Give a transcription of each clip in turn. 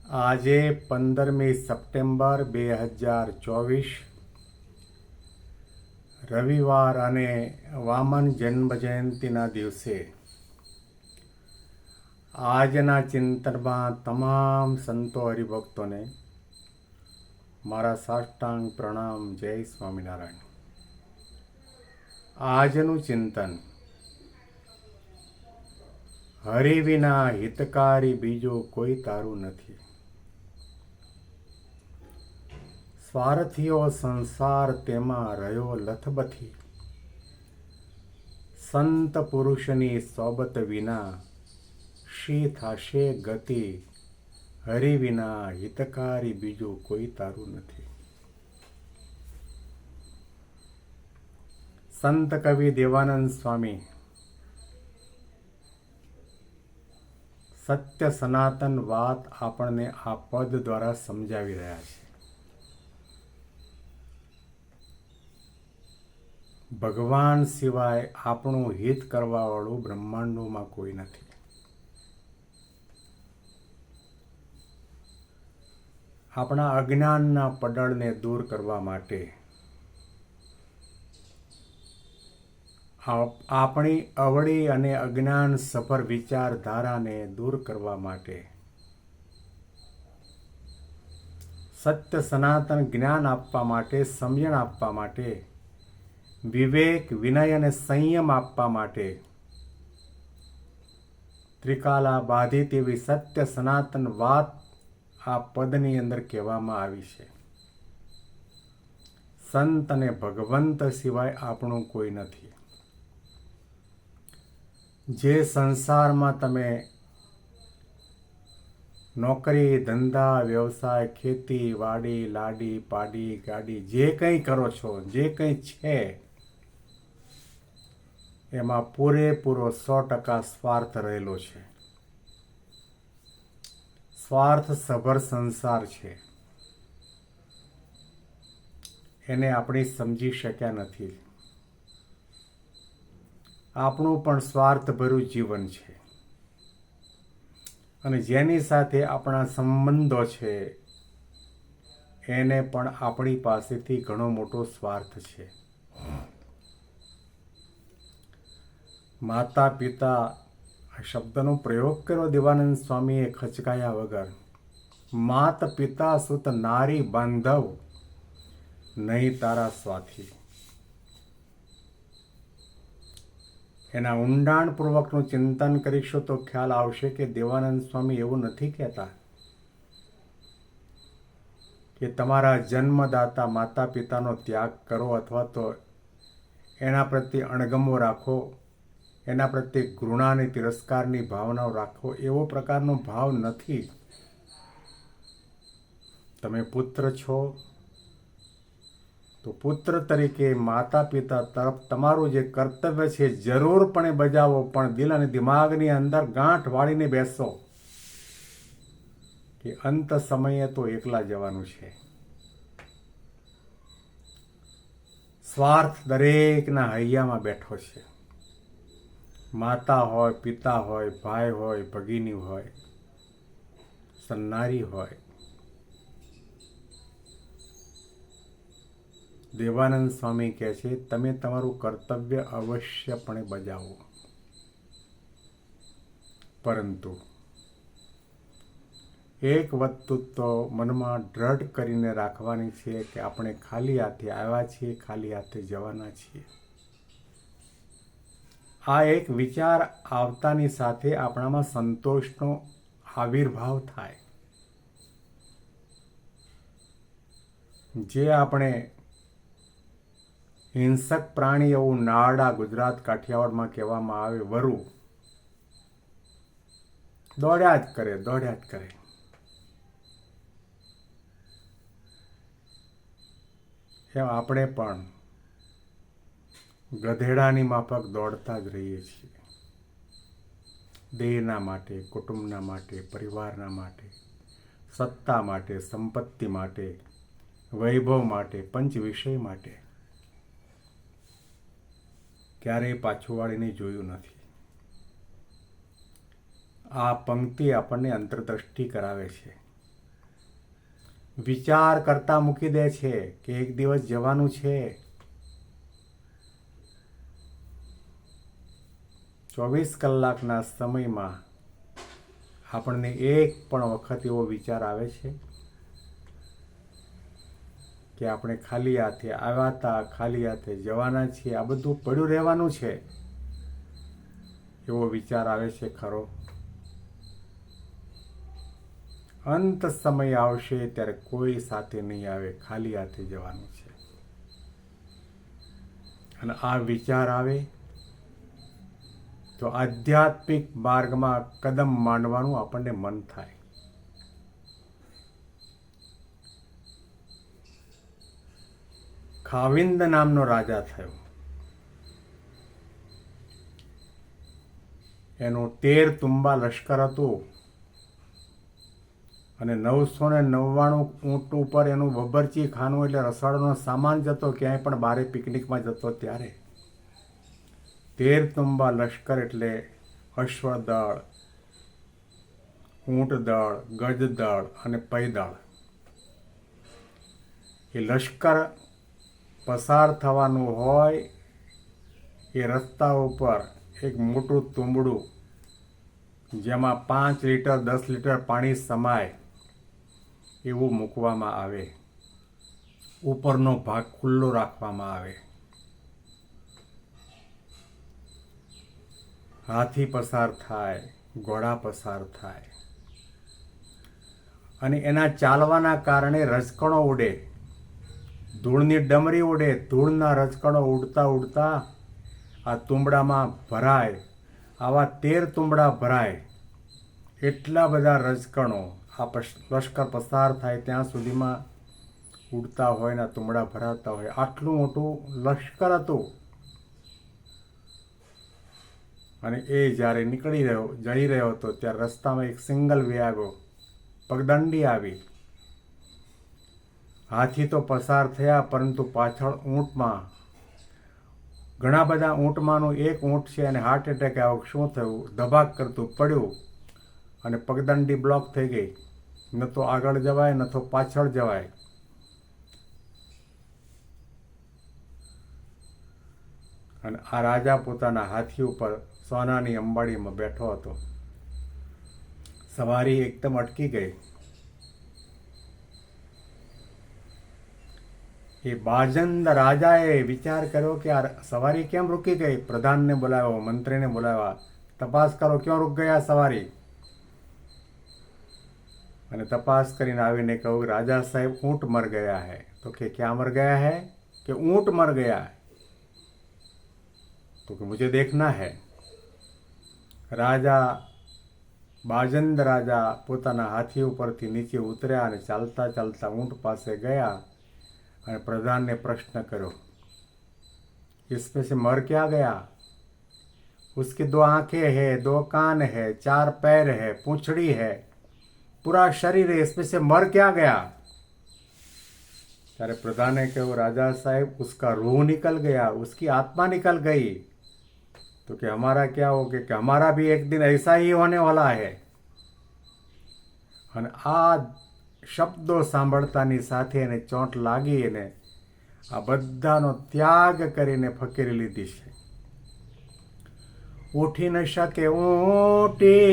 આજે 15મી સપ્ટેમ્બર 2024 રવિવાર અને વામન જન્મ જયંતિના દિવસે આજના ચિંતનમાં તમામ સંતો હરિભક્તોને મારા સાષ્ટાંગ પ્રણામ. જય સ્વામિનારાયણ. આજનું ચિંતન: હરિ વિના હિતકારી બીજો કોઈ તારું નથી. સ્વાર્થીઓ સંસાર તેમાં રહ્યો લથબથી. સંત પુરુષની સોબત વિના શી થશે ગતિ. હરિ વિના હિતકારી બીજું કોઈ તારું નથી. સંત કવિ દેવાનંદ સ્વામી સત્ય સનાતન વાત આપણને આ પદ દ્વારા સમજાવી રહ્યા છે. ભગવાન સિવાય આપણું હિત કરવા વાળું બ્રહ્માંડોમાં કોઈ નથી. આપણા અજ્ઞાનના પડળને દૂર કરવા માટે, આપણી અવળી અને અજ્ઞાન સફર વિચારધારાને દૂર કરવા માટે, સત્ય સનાતન જ્ઞાન આપવા માટે, સમજણ આપવા માટે, વિવેક વિનય અને સંયમ આપવા માટે ત્રિકાલા બાધિત એવી સત્ય સનાતન વાત આ પદની અંદર કહેવામાં આવી છે. સંત અને ભગવંત સિવાય આપણું કોઈ નથી. જે સંસારમાં તમે નોકરી, ધંધા, વ્યવસાય, ખેતી, વાડી, લાડી, પાડી, ગાડી જે કંઈ કરો છો, જે કંઈ છે એમાં પૂરેપૂરો 100% સ્વાર્થ રહેલો છે. સ્વાર્થ સભર સંસાર છે. એને આપણે સમજી શક્યા નથી. આપણું પણ સ્વાર્થભર્યું જીવન છે અને જેની સાથે આપણા સંબંધો છે એને પણ આપણી પાસેથી ઘણો મોટો સ્વાર્થ છે. માતા પિતા આ શબ્દનો પ્રયોગ કર્યો દેવાનંદ સ્વામીએ ખચકાયા વગર. માત પિતા સુત નારી બાંધવ નહીં તારા સ્વાથી. એના ઊંડાણપૂર્વકનું ચિંતન કરીશું તો ખ્યાલ આવશે કે દેવાનંદ સ્વામી એવું નથી કહેતા કે તમારા જન્મદાતા માતા પિતાનો ત્યાગ કરો અથવા તો એના પ્રત્યે અણગમો રાખો, એના પ્રત્યે ઘૃણા અને તિરસ્કારની ભાવનાઓ રાખો. એવો પ્રકારનો ભાવ નથી. તમે પુત્ર છો તો પુત્ર તરીકે માતા પિતા તરફ તમારું જે કર્તવ્ય છે જરૂરપણે બજાવો, પણ દિલ અને દિમાગની અંદર ગાંઠ વાળીને બેસો કે અંત સમયે તો એકલા જવાનું છે. સ્વાર્થ દરેકના હૈયામાં બેઠો છે. માતા હોય, પિતા હોય, ભાઈ હોય, ભગીની હોય, સન્નારી હોય. દેવાનંદ સ્વામી કહે છે તમે તમારું કર્તવ્ય અવશ્યપણે બજાવો, પરંતુ એક વસ્તુ તો મનમાં દ્રઢ કરીને રાખવાની છે કે આપણે ખાલી હાથે આવ્યા છીએ, ખાલી હાથે જવાના છીએ. આ એક વિચાર આવતાની સાથે આપણામાં સંતોષનો આવિર્ભાવ થાય. જે આપણે હિંસક પ્રાણી એવું નારડા ગુજરાત કાઠિયાવાડમાં કહેવામાં આવે, વરુ દોડ્યા જ કરે, દોડ્યા જ કરે. એમ આપણે પણ ગધેડાની માફક દોડતા જ રહીએ છીએ. દેહના માટે, કુટુંબના માટે, પરિવારના માટે, સત્તા માટે, સંપત્તિ માટે, વૈભવ માટે, પંચ વિષય માટે. ક્યારેય પાછું વાળીને જોયું નથી. આ પંક્તિ આપણને અંતરદ્રષ્ટિ કરાવે છે વિચાર કરતા મૂકી દે છે કે એક દિવસ જવાનું છે. 24 કલાકના સમયમાં આપણને એક પણ વખત એવો વિચાર આવે છે કે આપણે ખાલી હાથે આવ્યા હતા, ખાલી હાથે જવાના છીએ, આ બધું પડ્યું રહેવાનું છે, એવો વિચાર આવે છે ખરો? અંત સમય આવશે ત્યારે કોઈ સાથે નહીં આવે, ખાલી હાથે જવાનું છે. અને આ વિચાર આવે તો આધ્યાત્મિક માર્ગમાં કદમ માંડવાનું આપણને મન થાય. ખાવિંદ નામનો રાજા થયો. એનું 13 તુંબા લશ્કર હતું અને 999 ઊંટ ઉપર એનું બબરચી ખાનું એટલે રસોડાનો સામાન જતો, ક્યાંય પણ બારે પિકનિકમાં જતો ત્યારે. 13 તુંબા લશ્કર એટલે અશ્વદળ, ઊંટદળ, ગજદળ અને પૈદળ. એ લશ્કર પસાર થવાનું હોય એ રસ્તા ઉપર એક મોટું તુંબડું જેમાં 5 લીટર 10 લીટર પાણી સમાય એવું મૂકવામાં આવે. ઉપરનો ભાગ ખુલ્લો રાખવામાં આવે. હાથી પસાર થાય, ઘોડા પસાર થાય અને એના ચાલવાના કારણે રજકણો ઉડે, ધૂળની ડમરી ઉડે. ધૂળના રજકણો ઉડતા ઉડતા આ તુંબડામાં ભરાય. આવા 13 તુંબડા ભરાય. એટલા બધા રજકણો આ લશ્કર પસાર થાય ત્યાં સુધીમાં ઉડતા હોય ને તુંબડા ભરાતા હોય. આટલું મોટું લશ્કર હતું. અને એ જ્યારે જઈ રહ્યો હતો ત્યારે રસ્તામાં એક સિંગલ વે આવ્યો, પગદંડી આવી. હાથી તો પસાર થયા, પરંતુ પાછળ ઊંટમાં ઘણા બધા ઊંટમાંનું એક ઊંટ છે અને હાર્ટ એટેક આવ્યો. શું થયું? ધબાક કરતું પડ્યું અને પગદંડી બ્લોક થઈ ગઈ. ન તો આગળ જવાય ન તો પાછળ જવાય. અને આ રાજા પોતાના હાથી ઉપર સોનાની અંબાડીમાં બેઠો હતો. સવારી એકદમ અટકી ગઈ. એ બાજંદ રાજાએ વિચાર કર્યો કે આ સવારી કેમ રૂકી ગઈ? પ્રધાનને બોલાવ્યો, મંત્રીને બોલાવ્યા, તપાસ કરો ક્યાં રૂક ગયા સવારી. અને તપાસ કરીને આવીને કહ્યું, રાજા સાહેબ ऊँट मर गया है. तो कि क्या मर गया है? कि ऊँट मर गया है. तो कि मुझे देखना है. રાજા બાજંદ રાજા પોતાના હાથી ઉપરથી નીચે ઉતર્યા અને ચાલતા ચાલતા ઊંટ પાસે ગયા અને પ્રધાનને પ્રશ્ન કર્યો, इसमें से मर क्या गया? उसकी 2 आंखें है, 2 कान है, 4 पैर है, पूंछड़ी है, पूरा शरीर है, इसमें से मर क्या गया? ત્યારે પ્રધાને કહ્યું, राजा साहब उसका रूह निकल गया, उसकी आत्मा निकल गई. तो कि हमारा क्या हो कि हमारा भी एक दिन ऐसा ही होने वाला है. અને આ શબ્દો સાંભળતાની સાથે એને ચોંટ લાગી અને આ બધાનો ત્યાગ કરીને ફકીરી લીધી છે. ઉઠી ન શકે ઊંટિયું,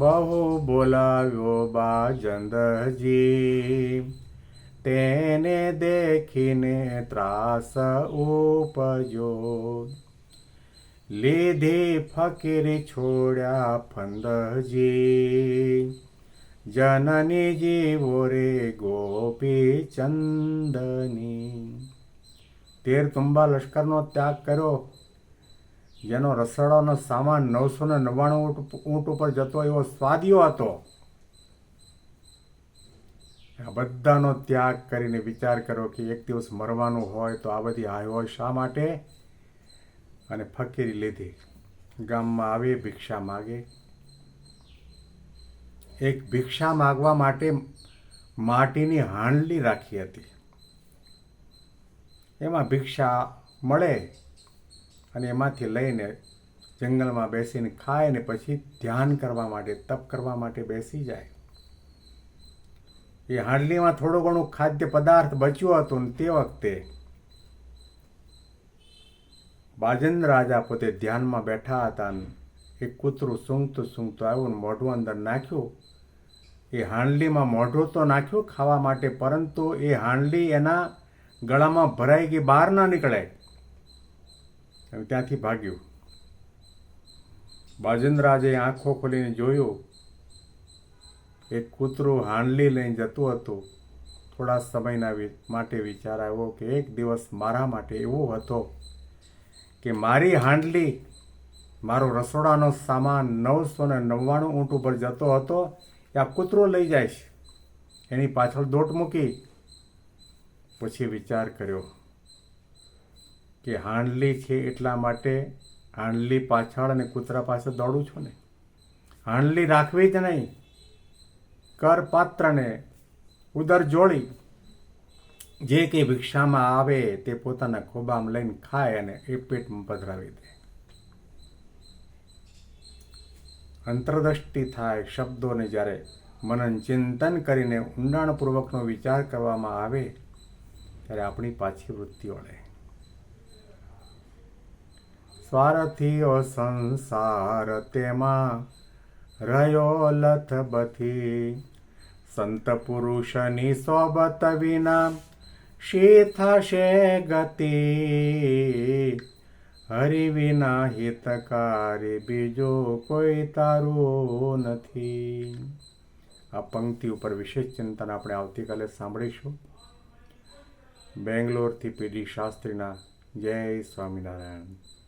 બહુ બોલાવ્યો બાજંદજી, તેને દેખીને ત્રાસ ઉપજ્યો. લીધી ફકીરી છોડ્યા ફંદજી, જનની જીવો રે ગોપી ચંદની. 13 તુંબા લશ્કરનો ત્યાગ કર્યો, જેનો રસોડાનો સામાન 999 ઊંટ ઉપર જતો એવો સ્વાદિયો હતો. આ બધાનો ત્યાગ કરીને વિચાર કરો કે એક દિવસ મરવાનું હોય તો આ બધી હાય શા માટે? અને ફકીરી લીધી. ગામમાં આવે, ભિક્ષા માગે. એક ભિક્ષા માગવા માટે માટીની હાંડલી રાખી હતી. એમાં ભિક્ષા મળે અને એમાંથી લઈને જંગલમાં બેસીને ખાય ને પછી ધ્યાન કરવા માટે, તપ કરવા માટે બેસી જાય. એ હાંડલીમાં થોડું ઘણું ખાદ્ય પદાર્થ બચ્યું હતું ને તે વખતે બાજેન્દ્ર રાજા પોતે ધ્યાનમાં બેઠા હતા ને એક કૂતરું સૂંઘતું સૂંઘતું આવ્યું ને મોઢું અંદર નાખ્યું. એ હાંડલીમાં મોઢું તો નાખ્યું ખાવા માટે, પરંતુ એ હાંડલી એના ગળામાં ભરાઈ ગઈ, બહાર ના નીકળે. ત્યાંથી ભાગ્યું. બાજેન્દ્રરાજે આંખો ખોલીને જોયું, એક કૂતરું હાંડલી લઈને જતું હતું. થોડા સમયના માટે વિચાર આવ્યો કે એક દિવસ મારા માટે એવો હતો કે મારી હાંડલી, મારો રસોડાનો સામાન 999 ઊંટ ઉપર જતો હતો, એ આ કૂતરો લઈ જાય છે. એની પાછળ દોટ મૂકી. પછી વિચાર કર્યો કે હાંડલી છે એટલા માટે હાંડલી પાછળ અને કૂતરા પાછળ દોડું છું ને. હાંડલી રાખવી જ નહીં, કરપાત્રને ઉદર જોડી જે કંઈ ભિક્ષામાં આવે તે પોતાના ખોબામાં લઈને ખાય અને એ પેટમાં પધરાવી દે. અંતરદ્રષ્ટિ થાય. શબ્દોને જ્યારે મનન ચિંતન કરીને ઊંડાણપૂર્વકનો વિચાર કરવામાં આવે ત્યારે આપણી પાછી વૃત્તિ વળે. સ્વાર્થીઓ સંસાર તેમાં રહ્યો લથબથી, સંત પુરુષની સોબત વિના શી થશે ગતિ, હરિ વિના હિતકારી બીજો કોઈ તારું નથી. આ પંક્તિ ઉપર વિશેષ ચિંતન આપણે આવતીકાલે સાંભળીશું. બેંગ્લોરથી પીડી શાસ્ત્રીના. જય સ્વામિનારાયણ.